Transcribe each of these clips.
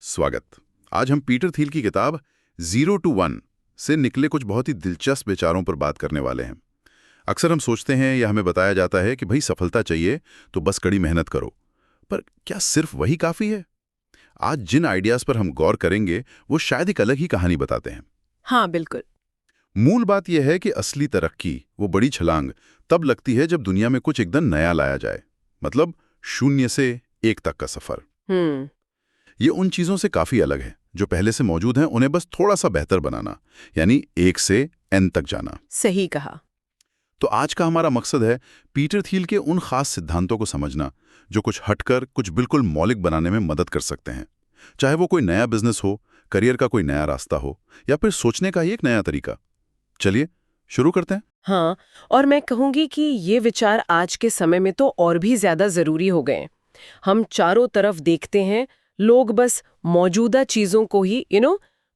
स्वागत। आज हम पीटर थील की किताब 0 to 1 से निकले कुछ बहुत ही दिलचस्प विचारों पर बात करने वाले हैं। अक्सर हम सोचते हैं या हमें बताया जाता है कि भाई सफलता चाहिए तो बस कड़ी मेहनत करो, पर क्या सिर्फ वही काफी है? आज जिन आइडियाज पर हम गौर करेंगे वो शायद एक अलग ही कहानी बताते हैं। हाँ, बिल्कुल। मूल बात यह है कि असली तरक्की, वो बड़ी छलांग तब लगती है जब दुनिया में कुछ एकदम नया लाया जाए, मतलब 0 से 1 तक का सफर। ये उन चीजों से काफी अलग है जो पहले से मौजूद हैं, उन्हें बस थोड़ा सा बेहतर बनाना, यानी 1 से n तक जाना। सही कहा। तो आज का हमारा मकसद है पीटर थील के उन खास सिद्धांतों को समझना जो कुछ हटकर कुछ बिल्कुल मौलिक बनाने में मदद कर सकते हैं। चाहे वो कोई नया बिजनेस हो, करियर का कोई नया रास्ता हो, या फिर सोचने का ही एक नया तरीका। चलिए शुरू करते हैं। हाँ, और मैं कहूंगी कि ये विचार आज के समय में तो और भी ज्यादा जरूरी हो गए हैं। हम चारों तरफ देखते हैं, लोग बस मौजूदा चीजों को ही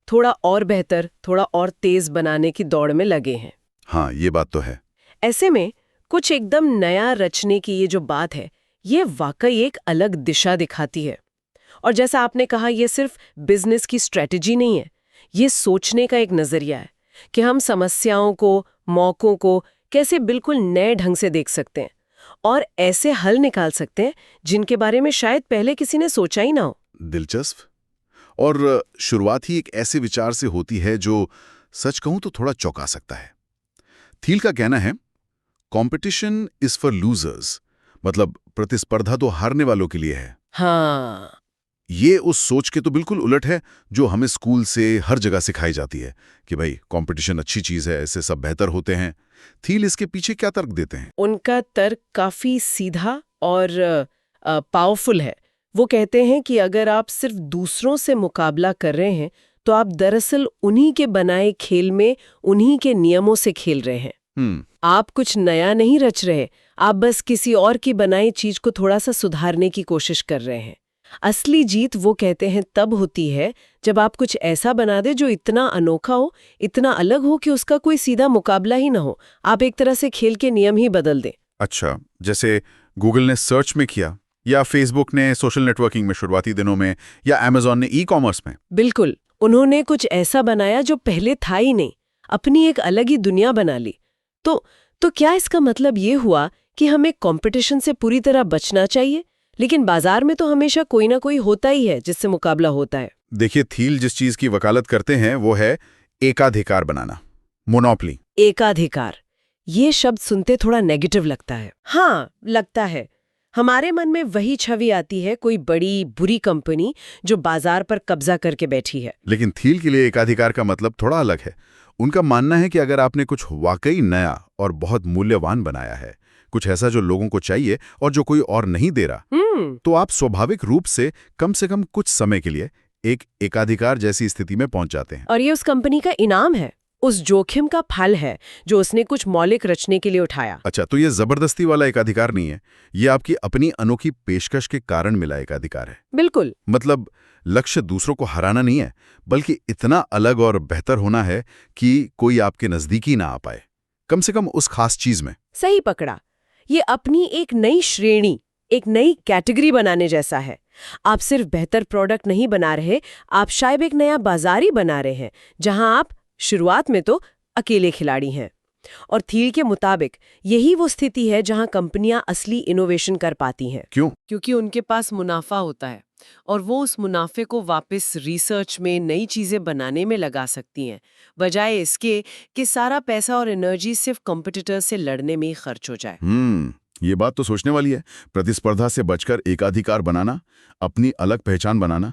थोड़ा और बेहतर, थोड़ा और तेज बनाने की दौड़ में लगे हैं। हाँ, ये बात तो है। ऐसे में कुछ एकदम नया रचने की ये जो बात है, ये वाकई एक अलग दिशा दिखाती है। और जैसा आपने कहा, ये सिर्फ बिजनेस की स्ट्रेटजी नहीं है, ये सोचने का एक नजरिया है कि हम समस्याओं को, मौकों को कैसे बिल्कुल नए ढंग से देख सकते हैं और ऐसे हल निकाल सकते हैं जिनके बारे में शायद पहले किसी ने सोचा ही ना हो। दिलचस्प। और शुरुआत ही एक ऐसे विचार से होती है जो सच कहूं तो थोड़ा चौंका सकता है। थील का कहना है, कंपटीशन इज फॉर लूजर्स, मतलब प्रतिस्पर्धा तो हारने वालों के लिए है। हाँ, ये उस सोच के तो बिल्कुल उलट है जो हमें स्कूल से हर जगह सिखाई जाती है कि भाई कंपटीशन अच्छी चीज है, इससे सब बेहतर होते हैं। थील इसके पीछे क्या तर्क देते हैं? उनका तर्क काफी सीधा और पावरफुल है। वो कहते हैं कि अगर आप सिर्फ दूसरों से मुकाबला कर रहे हैं तो आप दरअसल उन्हीं के बनाए खेल में उन्हीं के नियमों से खेल रहे हैं। आप कुछ नया नहीं रच रहे, आप बस किसी और की बनाई चीज को थोड़ा सा सुधारने की कोशिश कर रहे हैं। असली जीत, वो कहते हैं, तब होती है जब आप कुछ ऐसा बना दे जो इतना अनोखा हो, इतना अलग हो कि उसका कोई सीधा मुकाबला ही ना हो। आप एक तरह से खेल के नियम ही बदल दें। अच्छा, जैसे गूगल ने सर्च में किया, या फेसबुक ने सोशल नेटवर्किंग में शुरुआती दिनों में, या अमेजॉन ने ई कॉमर्स में। बिल्कुल, उन्होंने कुछ ऐसा बनाया जो पहले था ही नहीं, अपनी एक अलग ही दुनिया बना ली। तो क्या इसका मतलब ये हुआ कि हमें कंपटीशन से पूरी तरह बचना चाहिए? लेकिन बाजार में तो हमेशा कोई ना कोई होता ही है जिससे मुकाबला होता है। देखिए, थील जिस चीज की वकालत करते हैं वो है एकाधिकार बनाना, मोनोपोली। एकाधिकार, ये शब्द सुनते थोड़ा नेगेटिव लगता है। हाँ, लगता है। हमारे मन में वही छवि आती है, कोई बड़ी बुरी कंपनी जो बाजार पर कब्जा करके बैठी है। लेकिन थील के लिए एकाधिकार का मतलब थोड़ा अलग है। उनका मानना है कि अगर आपने कुछ वाकई नया और बहुत मूल्यवान बनाया है, कुछ ऐसा जो लोगों को चाहिए और जो कोई और नहीं दे रहा, तो आप स्वाभाविक रूप से कम कुछ समय के लिए एक एकाधिकार जैसी स्थिति में पहुंच जाते हैं। और ये उस कंपनी का इनाम है, उस जोखिम का फल है जो उसने कुछ मौलिक रचने के लिए उठाया। अच्छा, तो ये जबरदस्ती वाला एकाधिकार नहीं है, ये आपकी अपनी अनोखी पेशकश के कारण मिला एकाधिकार है। बिल्कुल। मतलब लक्ष्य दूसरों को हराना नहीं है, बल्कि इतना अलग और बेहतर होना है कि कोई आपके नजदीक ही ना आ पाए, कम से कम उस खास चीज में। सही पकड़ा। ये अपनी एक नई श्रेणी, एक नई कैटेगरी बनाने जैसा है। आप सिर्फ बेहतर प्रोडक्ट नहीं बना रहे, आप शायद एक नया बाजार ही बना रहे हैं जहां आप शुरुआत में तो अकेले खिलाड़ी हैं। और थील के मुताबिक यही वो स्थिति है जहां कंपनियां असली इनोवेशन कर पाती हैं। क्यों? क्योंकि उनके पास मुनाफा होता है और वो उस मुनाफे को वापस रिसर्च में, नई चीजें बनाने में लगा सकती हैं, बजाय इसके कि सारा पैसा और एनर्जी सिर्फ कॉम्पिटिटर्स से लड़ने में ही खर्च हो जाए। ये बात तो सोचने वाली है। प्रतिस्पर्धा से बचकर एकाधिकार बनाना, अपनी अलग पहचान बनाना।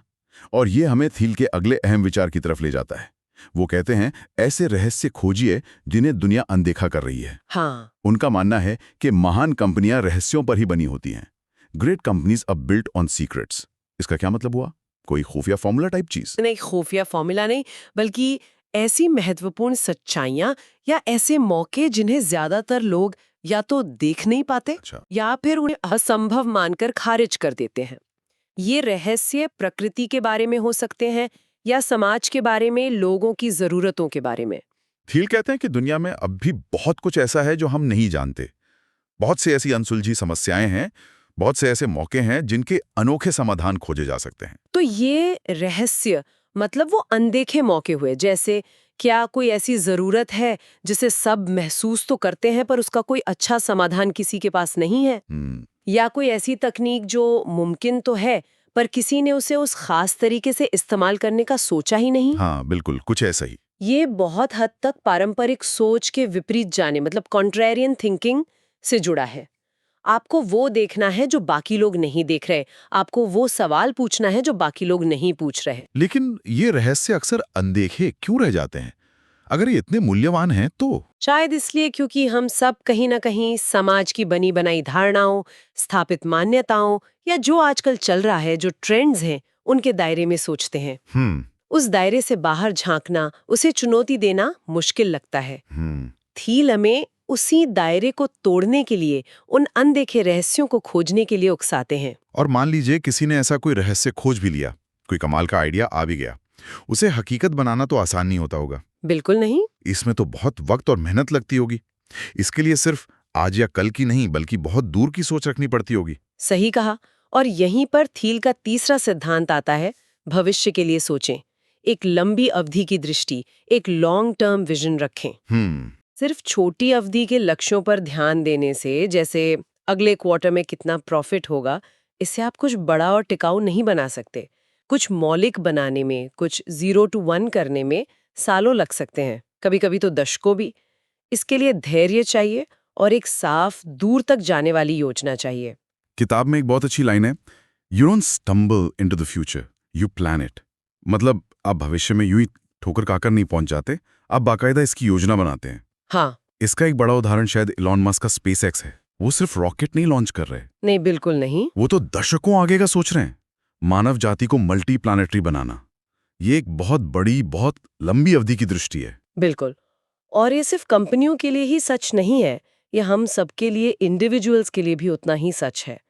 और ये हमें थील के अगले अहम विचार की तरफ ले जाता है। वो कहते हैं, ऐसे रहस्य खोजिए जिन्हें दुनिया अनदेखा कर रही है। हाँ। उनका मानना है कि महान कंपनियां रहस्यों पर ही बनी होती हैं। Great companies are built on secrets. इसका क्या मतलब हुआ? कोई खुफिया फॉर्मूला टाइप चीज नहीं, खुफिया फॉर्मूला नहीं, बल्कि ऐसी महत्वपूर्ण सच्चाइयां या ऐसे मौके जिन्हें ज्यादातर लोग या तो देख नहीं पाते, अच्छा। या फिर उन्हें असंभव मानकर खारिज कर देते हैं। ये रहस्य प्रकृति के बारे में हो सकते हैं या समाज के बारे में, लोगों की जरूरतों के बारे में। थील कहते हैं कि दुनिया में अब भी बहुत कुछ ऐसा है जो हम नहीं जानते। बहुत सी ऐसी अनसुलझी समस्याएं हैं, बहुत से ऐसे मौके हैं जिनके अनोखे समाधान खोजे जा सकते हैं। तो ये रहस्य मतलब वो अनदेखे मौके हुए, जैसे क्या कोई ऐसी जरूरत है जिसे सब महसूस तो करते हैं पर उसका कोई अच्छा समाधान किसी के पास नहीं है? या कोई ऐसी तकनीक जो मुमकिन तो है पर किसी ने उसे उस खास तरीके से इस्तेमाल करने का सोचा ही नहीं? हाँ, बिल्कुल, कुछ ऐसा ही। ये बहुत हद तक पारंपरिक सोच के विपरीत जाने मतलब कॉन्ट्रेरियन थिंकिंग से जुड़ा है। आपको वो देखना है जो बाकी लोग नहीं देख रहे, आपको वो सवाल पूछना है जो बाकी लोग नहीं पूछ रहे। लेकिन ये रहस्य अक्सर अनदेखे क्यों रह जाते हैं? अगर ये इतने मूल्यवान हैं तो? शायद इसलिए क्योंकि हम सब कहीं ना कहीं समाज की बनी बनाई धारणाओं, स्थापित मान्यताओं या जो आजकल चल रहा है, जो ट्रेंड्स हैं, उनके दायरे में सोचते हैं। उस दायरे से बाहर झांकना, उसे चुनौती देना मुश्किल लगता है। थील हमें उसी दायरे को तोड़ने के लिए, उन अनदेखे रहस्यों को खोजने के लिए उकसाते हैं। और मान लीजिए किसी ने ऐसा कोई रहस्य खोज भी लिया, कोई कमाल का आइडिया आ भी गया, उसे हकीकत बनाना तो आसान नहीं होता होगा। बिल्कुल नहीं। इसमें तो बहुत वक्त और मेहनत लगती होगी। इसके लिए सिर्फ आज या कल की नहीं बल्कि बहुत दूर की सोच रखनी पड़ती होगी। सही कहा। और यहीं पर थील का तीसरा सिद्धांत आता है, भविष्य के लिए सोचें। एक लंबी अवधि की दृष्टि, एक लॉन्ग टर्म विजन रखें। सिर्फ छोटी अवधि के लक्ष्यों पर ध्यान देने से, जैसे अगले क्वार्टर में कितना प्रॉफिट होगा, इससे आप कुछ बड़ा और टिकाऊ नहीं बना सकते। कुछ मौलिक बनाने में, कुछ 0 to 1 करने में सालों लग सकते हैं, कभी-कभी तो दशकों भी। इसके लिए धैर्य चाहिए और एक साफ, दूर तक जाने वाली योजना चाहिए। किताब में एक बहुत अच्छी लाइन है, you don't stumble into the future, you plan it. मतलब आप भविष्य में यूं ही ठोकर खाकर नहीं पहुंच जाते, आप बाकायदा इसकी योजना बनाते हैं। हाँ। इसका एक बड़ा उदाहरण शायद इलॉन मस्क का स्पेसएक्स है। वो सिर्फ रॉकेट नहीं लॉन्च कर रहे, नहीं, बिल्कुल नहीं। वो तो दशकों आगे का सोच रहे हैं। मानव जाति को मल्टी प्लानेटरी बनाना, ये एक बहुत बड़ी, बहुत लंबी अवधि की दृष्टि है। बिल्कुल। और ये सिर्फ कंपनियों के लिए ही सच नहीं है, ये हम सबके लिए, इंडिविजुअल्स के लिए भी उतना ही सच है।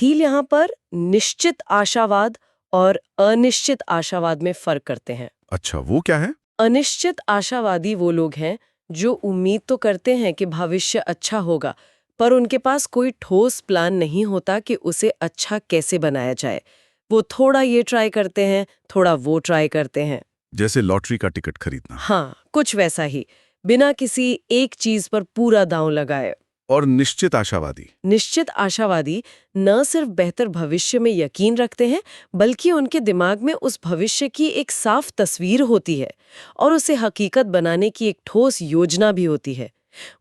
थील यहाँ पर निश्चित आशावाद और अनिश्चित आशावाद में फर्क करते हैं। अच्छा, वो क्या है? अनिश्चित आशावादी वो लोग हैं जो उम्मीद तो करते हैं कि भविष्य अच्छा होगा, पर उनके पास कोई ठोस प्लान नहीं होता कि उसे अच्छा कैसे बनाया जाए। वो थोड़ा ये ट्राई करते हैं, थोड़ा वो ट्राई करते हैं। जैसे लॉटरी का टिकट खरीदना। हाँ, कुछ वैसा ही, बिना किसी एक चीज पर पूरा दांव लगाए। और निश्चित आशावादी न सिर्फ बेहतर भविष्य में यकीन रखते हैं, बल्कि उनके दिमाग में उस भविष्य की एक साफ तस्वीर होती है और उसे हकीकत बनाने की एक ठोस योजना भी होती है।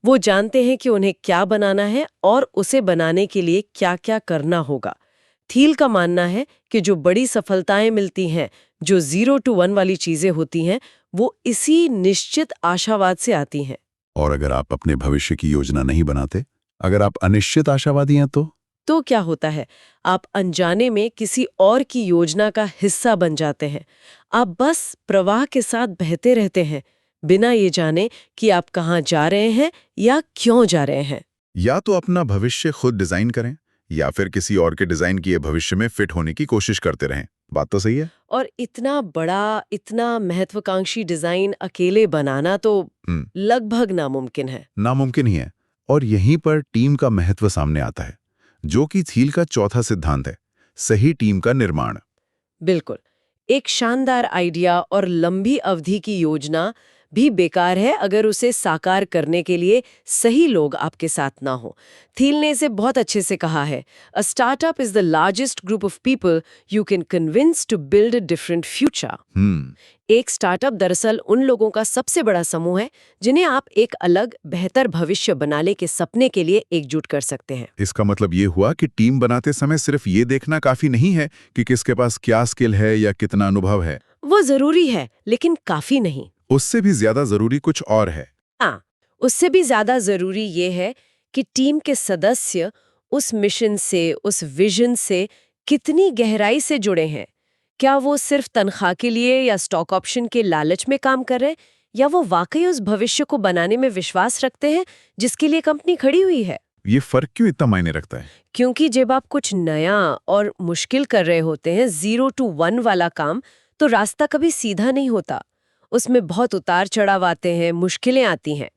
वो जानते हैं कि उन्हें क्या बनाना है और उसे बनाने के लिए क्या-क्या करना होगा। थील का मानना है कि जो बड़ी सफलताएं मिलती हैं, जो 0 to 1 वाली चीजें होती हैं, वो इसी निश्चित आशावाद से आती हैं। और अगर आप अपने भविष्य की योजना नहीं बनाते, अगर आप अनिश्चित आशावादी हैं तो क्या होता है? आप अनजाने में किसी और की योजना का हिस्सा बन जाते हैं। आप बस प्रवाह के साथ बहते रहते हैं, बिना ये जाने कि आप कहाँ जा रहे हैं या क्यों जा रहे हैं। या तो अपना भविष्य खुद डिजाइन करें या फिर किसी और के डिजाइन किए भविष्य में फिट होने की कोशिश करते रहें। बात तो सही है। और इतना बड़ा, इतना महत्वाकांक्षी डिजाइन अकेले बनाना तो लगभग नामुमकिन है। नामुमकिन ही है। और यहीं पर टीम का महत्व सामने आता है, जो कि थील का चौथा सिद्धांत है, सही टीम का निर्माण। बिल्कुल। एक शानदार आइडिया और लंबी अवधि की योजना भी बेकार है अगर उसे साकार करने के लिए सही लोग आपके साथ ना हो। थील ने इसे बहुत अच्छे से कहा है, a startup is the largest group of people you can convince to build a different future. एक स्टार्टअप दरअसल उन लोगों का सबसे बड़ा समूह है जिन्हें आप एक अलग, बेहतर भविष्य बनाने के सपने के लिए एकजुट कर सकते हैं। इसका मतलब ये हुआ कि टीम बनाते समय सिर्फ ये देखना काफी नहीं है कि किसके पास क्या स्किल है या कितना अनुभव है। वो जरूरी है, लेकिन काफी नहीं। उससे भी ज्यादा जरूरी कुछ और है। हाँ, उससे भी ज्यादा जरूरी ये है कि टीम के सदस्य उस मिशन से, उस विजन से कितनी गहराई से जुड़े हैं। क्या वो सिर्फ तनख्वाह के लिए या स्टॉक ऑप्शन के लालच में काम कर रहे हैं, या वो वाकई उस भविष्य को बनाने में विश्वास रखते हैं जिसके लिए कंपनी खड़ी हुई है। ये फर्क क्यों इतना मायने रखता है? क्योंकि जब आप कुछ नया और मुश्किल कर रहे होते हैं, 0 to 1 वाला काम, तो रास्ता कभी सीधा नहीं होता। उसमें बहुत उतार चढ़ाव आते हैं, मुश्किलें आती हैं।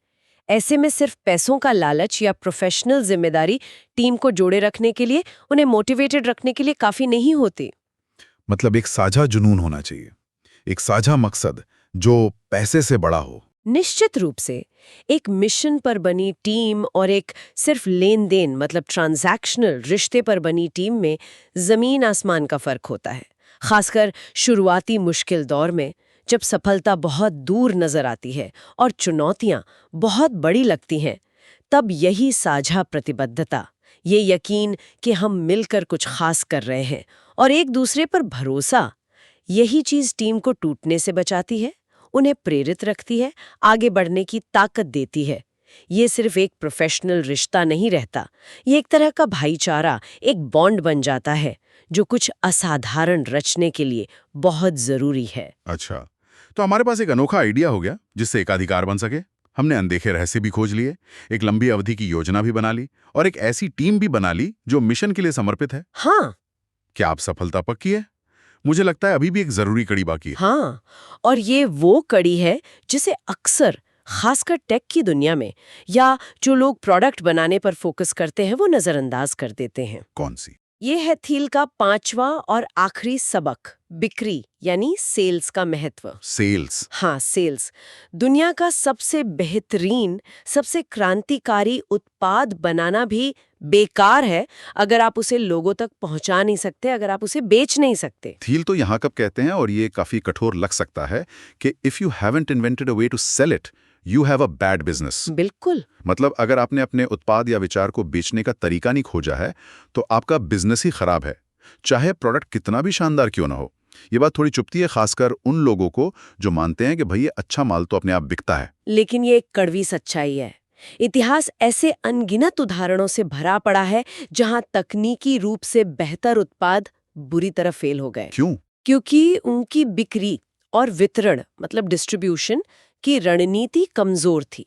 ऐसे में सिर्फ पैसों का लालच या प्रोफेशनल जिम्मेदारी टीम को जोड़े रखने के लिए, उन्हें मोटिवेटेड रखने के लिए काफी नहीं होती। मतलब एक साझा जुनून होना चाहिए, एक साझा मकसद जो पैसे से बड़ा हो। निश्चित रूप से एक मिशन पर बनी टीम और एक सिर्फ लेन देन मतलब ट्रांजैक्शनल रिश्ते पर बनी टीम में जमीन आसमान का फर्क होता है। खासकर शुरुआती मुश्किल दौर में, जब सफलता बहुत दूर नजर आती है और चुनौतियां बहुत बड़ी लगती हैं, तब यही साझा प्रतिबद्धता, ये यकीन कि हम मिलकर कुछ खास कर रहे हैं और एक दूसरे पर भरोसा, यही चीज टीम को टूटने से बचाती है, उन्हें प्रेरित रखती है, आगे बढ़ने की ताकत देती है। ये सिर्फ एक प्रोफेशनल रिश्ता नहीं रहता, ये एक तरह का भाईचारा, एक बॉन्ड बन जाता है जो कुछ असाधारण रचने के लिए बहुत जरूरी है। अच्छा, तो हमारे पास एक अनोखा आइडिया हो गया जिससे एकाधिकार बन सके। हमने अनदेखे रहस्य भी खोज लिए, एक लंबी अवधि की योजना भी बना ली और एक ऐसी टीम भी बना ली जो मिशन के लिए समर्पित है। हाँ। क्या आप सफलता पक्की है? मुझे लगता है अभी भी एक जरूरी कड़ी बाकी है। हाँ, और ये वो कड़ी है जिसे अक्सर, खासकर टेक की दुनिया में, या जो लोग प्रोडक्ट बनाने पर फोकस करते हैं, वो नजरअंदाज कर देते हैं। कौन सी? ये है थील का 5वां और आखिरी सबक, बिक्री यानी सेल्स का महत्व। सेल्स? हाँ, सेल्स दुनिया का सबसे बेहतरीन, सबसे क्रांतिकारी उत्पाद बनाना भी बेकार है अगर आप उसे लोगों तक पहुंचा नहीं सकते, अगर आप उसे बेच नहीं सकते। थील तो यहाँ कब कहते हैं, और ये काफी कठोर लग सकता है, कि if you haven't invented a way to sell it, you have a bad business. बिल्कुल। मतलब अगर आपने अपने उत्पाद या विचार को बेचने का तरीका नहीं खोजा है, तो आपका बिजनेस ही खराब है, चाहे प्रोडक्ट कितना भी शानदार क्यों ना हो। ये बात थोड़ी चुभती है, खासकर उन लोगों को जो मानते हैं कि भाई ये अच्छा माल तो अपने आप बिकता है। लेकिन ये एक कड़वी सच्चाई है। इतिहास ऐसे अनगिनत उदाहरणों से भरा पड़ा है जहां तकनीकी रूप से बेहतर उत्पाद बुरी तरह फेल हो गए। क्यों? क्योंकि उनकी बिक्री और वितरण मतलब डिस्ट्रीब्यूशन की रणनीति कमजोर थी,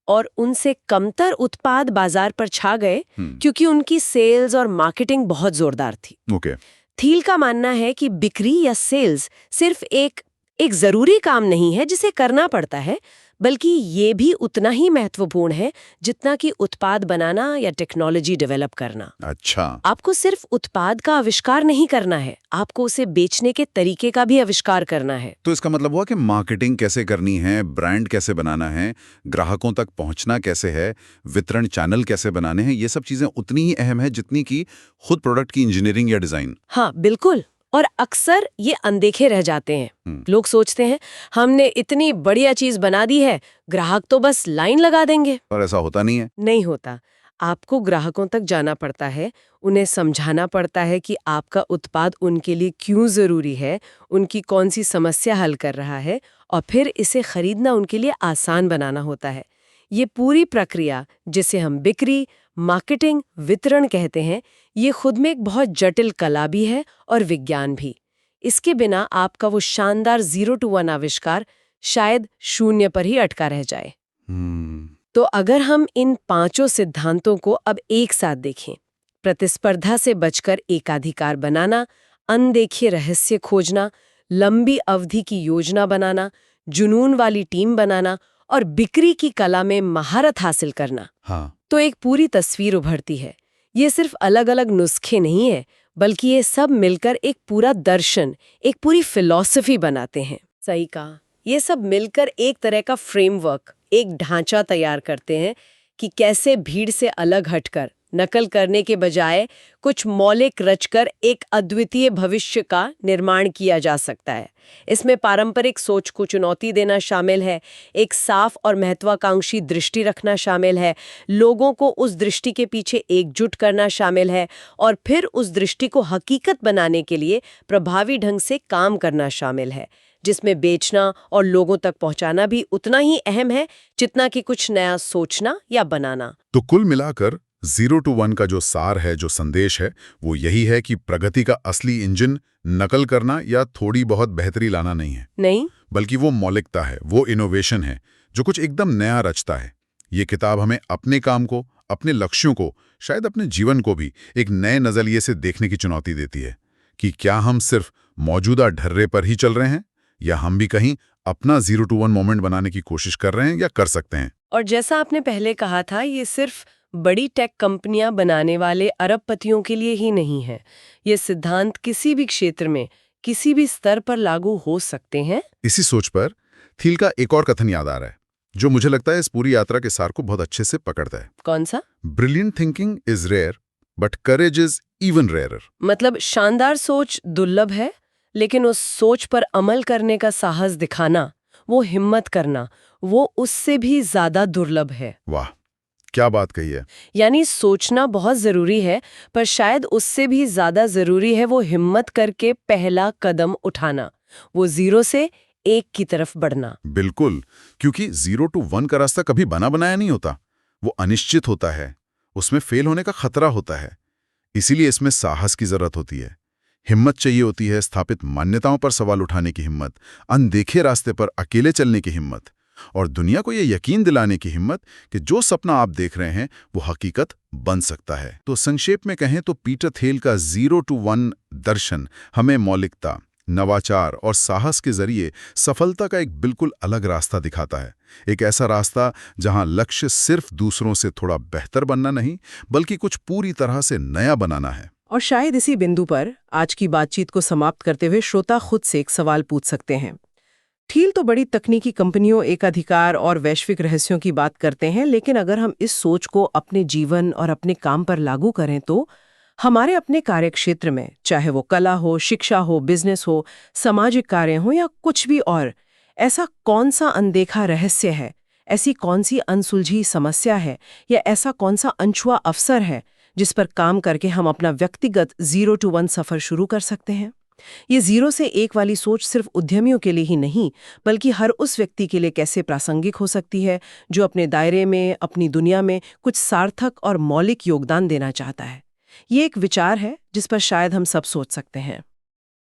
और उनसे कमतर उत्पाद बाजार पर छा गए क्योंकि उनकी सेल्स और मार्केटिंग बहुत जोरदार थी। ओके। थील का मानना है कि बिक्री या सेल्स सिर्फ एक जरूरी काम नहीं है जिसे करना पड़ता है, बल्कि ये भी उतना ही महत्वपूर्ण है जितना कि उत्पाद बनाना या टेक्नोलॉजी डेवलप करना। अच्छा। आपको सिर्फ उत्पाद का आविष्कार नहीं करना है, आपको उसे बेचने के तरीके का भी आविष्कार करना है। तो इसका मतलब हुआ कि मार्केटिंग कैसे करनी है, ब्रांड कैसे बनाना है, ग्राहकों तक पहुंचना कैसे है, वितरण चैनल कैसे बनाने हैं, ये सब चीजें उतनी ही अहम है जितनी कि खुद प्रोडक्ट की इंजीनियरिंग या डिजाइन। हाँ, बिल्कुल। और अक्सर ये अनदेखे रह जाते हैं। लोग सोचते हैं हमने इतनी बढ़िया चीज बना दी है, ग्राहक तो बस लाइन लगा देंगे। और ऐसा होता नहीं है। नहीं होता। आपको ग्राहकों तक जाना पड़ता है, उन्हें समझाना पड़ता है कि आपका उत्पाद उनके लिए क्यों जरूरी है, उनकी कौन सी समस्या हल कर रहा है, और फिर इसे खरीदना उनके लिए आसान बनाना होता है। ये पूरी प्रक्रिया, जिसे हम बिक्री, मार्केटिंग, वितरण कहते हैं, ये खुद में एक बहुत जटिल कला भी है और विज्ञान भी। इसके बिना आपका वो शानदार 0 to 1 आविष्कार शायद शून्य पर ही अटका रह जाए। तो अगर हम इन 5 सिद्धांतों को अब एक साथ देखें, प्रतिस्पर्धा से बचकर एकाधिकार बनाना, अनदेखे रहस्य खोजना, लंबी अवधि की योजना बनाना, जुनून वाली टीम बनाना और बिक्री की कला में महारत हासिल करना, हाँ। तो एक पूरी तस्वीर उभरती है। ये सिर्फ अलग अलग नुस्खे नहीं है, बल्कि ये सब मिलकर एक पूरा दर्शन, एक पूरी फिलॉसफी बनाते हैं। सही कहा। ये सब मिलकर एक तरह का फ्रेमवर्क, एक ढांचा तैयार करते हैं कि कैसे भीड़ से अलग हटकर, नकल करने के बजाय कुछ मौलिक रचकर एक अद्वितीय भविष्य का निर्माण किया जा सकता है। इसमें पारंपरिक सोच को चुनौती देना शामिल है, एक साफ और महत्वाकांक्षी दृष्टि रखना शामिल है, लोगों को उस दृष्टि के पीछे एकजुट करना शामिल है, और फिर उस दृष्टि को हकीकत बनाने के लिए प्रभावी ढंग से काम करना शामिल है, जिसमें बेचना और लोगों तक पहुंचाना भी उतना ही अहम है जितना कि कुछ नया सोचना या बनाना। तो कुल मिलाकर 0 to 1 का जो सार है, जो संदेश है, वो यही है कि प्रगति का असली इंजन नकल करना या थोड़ी बहुत बेहतरी लाना नहीं है, नहीं, बल्कि वो मौलिकता है, वो इनोवेशन है जो कुछ एकदम नया रचता है। ये किताब हमें अपने काम को, अपने लक्ष्यों को, शायद अपने जीवन को भी एक नए नजरिए से देखने की चुनौती देती है कि क्या हम सिर्फ मौजूदा ढर्रे पर ही चल रहे हैं, या हम भी कहीं अपना 0 to 1 मोमेंट बनाने की कोशिश कर रहे हैं या कर सकते हैं। और जैसा आपने पहले कहा था, ये सिर्फ बड़ी टेक कंपनियां बनाने वाले अरबपतियों के लिए ही नहीं है। ये सिद्धांत किसी भी क्षेत्र में, किसी भी स्तर पर लागू हो सकते हैं। इसी सोच पर थील का एक और कथन याद आ रहा है, जो मुझे लगता है इस पूरी यात्रा के सार को बहुत अच्छे से पकड़ता है। कौन सा? Brilliant thinking is rare, but courage is even rarer. मतलब शानदार सोच दुर्लभ है, लेकिन उस सोच पर अमल करने का साहस दिखाना, वो हिम्मत करना, वो उससे भी ज्यादा दुर्लभ है। वाह, क्या बात कही है। यानी सोचना बहुत जरूरी है, पर शायद उससे भी ज्यादा जरूरी है वो हिम्मत करके पहला कदम उठाना, वो 0 से 1 की तरफ बढ़ना। बिल्कुल, क्योंकि 0 to 1 का रास्ता कभी बना बनाया नहीं होता, वो अनिश्चित होता है, उसमें फेल होने का खतरा होता है। इसीलिए इसमें साहस की जरूरत होती है, हिम्मत चाहिए होती है, स्थापित मान्यताओं पर सवाल उठाने की हिम्मत, अनदेखे रास्ते पर अकेले चलने की हिम्मत, और दुनिया को ये यकीन दिलाने की हिम्मत कि जो सपना आप देख रहे हैं वो हकीकत बन सकता है। तो संक्षेप में कहें तो पीटर थियल का 0 to 1 दर्शन हमें मौलिकता, नवाचार और साहस के जरिए सफलता का एक बिल्कुल अलग रास्ता दिखाता है। एक ऐसा रास्ता जहां लक्ष्य सिर्फ दूसरों से थोड़ा बेहतर बनना नहीं, बल्कि कुछ पूरी तरह से नया बनाना है। और शायद इसी बिंदु पर आज की बातचीत को समाप्त करते हुए श्रोता खुद से एक सवाल पूछ सकते हैं। थील तो बड़ी तकनीकी कंपनियों, एकाधिकार और वैश्विक रहस्यों की बात करते हैं, लेकिन अगर हम इस सोच को अपने जीवन और अपने काम पर लागू करें तो हमारे अपने कार्यक्षेत्र में, चाहे वो कला हो, शिक्षा हो, बिजनेस हो, सामाजिक कार्य हो या कुछ भी और, ऐसा कौन सा अनदेखा रहस्य है, ऐसी कौन सी अनसुलझी समस्या है या ऐसा कौन सा अनछुआ अवसर है जिस पर काम करके हम अपना व्यक्तिगत 0 to 1 सफर शुरू कर सकते हैं? ये 0 से 1 वाली सोच सिर्फ उद्यमियों के लिए ही नहीं, बल्कि हर उस व्यक्ति के लिए कैसे प्रासंगिक हो सकती है जो अपने दायरे में, अपनी दुनिया में कुछ सार्थक और मौलिक योगदान देना चाहता है। ये एक विचार है जिस पर शायद हम सब सोच सकते हैं।